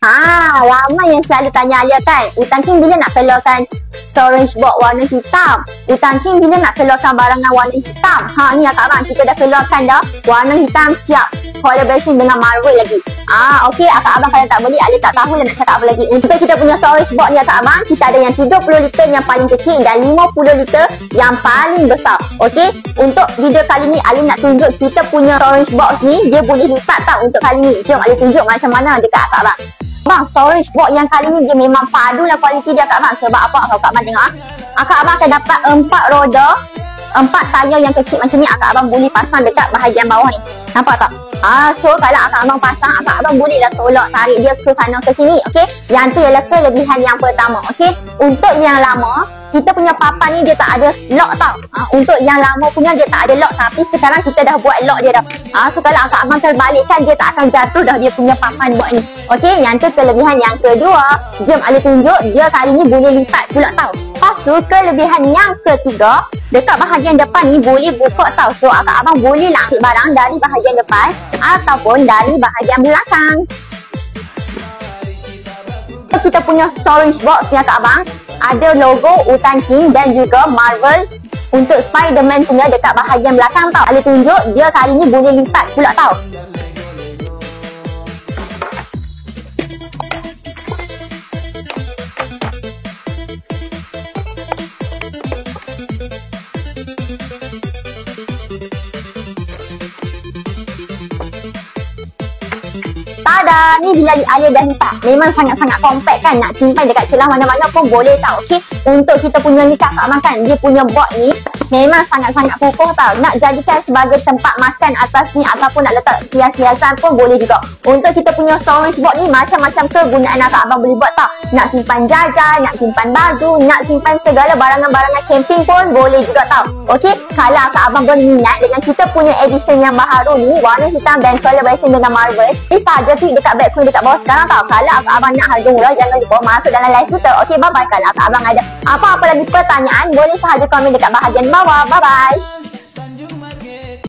Ramai yang selalu tanya Alia kan, Utan King bila nak keluarkan storage box warna hitam? Utan King bila nak keluarkan barangan warna hitam? Ni Kak Abang, kita dah keluarkan dah. Warna hitam siap. Collaboration dengan Marvel lagi. Okey, Kak Abang kalau tak beli, Alia tak tahu nak cakap apa lagi. Untuk kita punya storage box ni Kak Abang, kita ada yang 30 liter yang paling kecil dan 50 liter yang paling besar. Okey, untuk video kali ni Alia nak tunjuk kita punya storage box ni, dia boleh lipat tau untuk kali ni. Jom Alia tunjuk macam mana dekat Kak Abang. Bang, storage box yang kali ni dia memang padu lah kualiti dia Kak Abang. Sebab apa? Kalau Kak Abang tengok Kak Abang akan dapat 4 roda, 4 tayar yang kecil macam ni. Kak Abang boleh pasang dekat bahagian bawah ni. Nampak tak? So kalau Kak Abang pasang, Kak Abang bolehlah tolak tarik dia ke sana ke sini. Okey, yang tu ialah kelebihan yang pertama. Okey, untuk yang lama kita punya papan ni dia tak ada lock tau. Untuk yang lama punya dia tak ada lock, tapi sekarang kita dah buat lock dia dah. So kalau Kak Abang terbalikkan, dia tak akan jatuh dah dia punya papan box ni. Okey, yang tu kelebihan yang kedua. Jom Alia tunjuk, dia kali ni boleh lipat pula tau. Lepas tu kelebihan yang ketiga, dekat bahagian depan ni boleh buka tau. So Kak Abang boleh lah ambil barang dari bahagian depan ataupun dari bahagian belakang. Kita punya storage box ni Kak Abang ada logo Utan King dan juga Marvel untuk Spider-Man punya dekat bahagian belakang tau. Alia tunjuk, dia kali ni boleh lipat pula tau. Tada! Ni bila Alia dah lipat. Memang sangat-sangat compact kan. Nak simpan dekat celah mana-mana pun boleh tau. Okey, untuk kita punya ni Kak Abang kan, dia punya box ni memang sangat-sangat kukuh tau. Nak jadikan sebagai tempat makan atas ni ataupun nak letak hias-hiasan pun boleh juga. Untuk kita punya storage box ni macam-macam kegunaan Kak Abang boleh buat tau. Nak simpan jajan, nak simpan baju, nak simpan segala barangan-barangan camping pun boleh juga tau. Okey, kalau Kak Abang berminat dengan kita punya edition yang baharu ni, warna hitam dan collaboration dengan Marvel, saja klik dekat background dekat bawah sekarang tau. Kalau Kak Abang nak harga murah, jangan lupa masuk dalam live kita. Okey, bye-bye. Kalau Kak Abang ada apa-apa lagi pertanyaan, boleh sahaja komen dekat bahagian bawah. Bye-bye.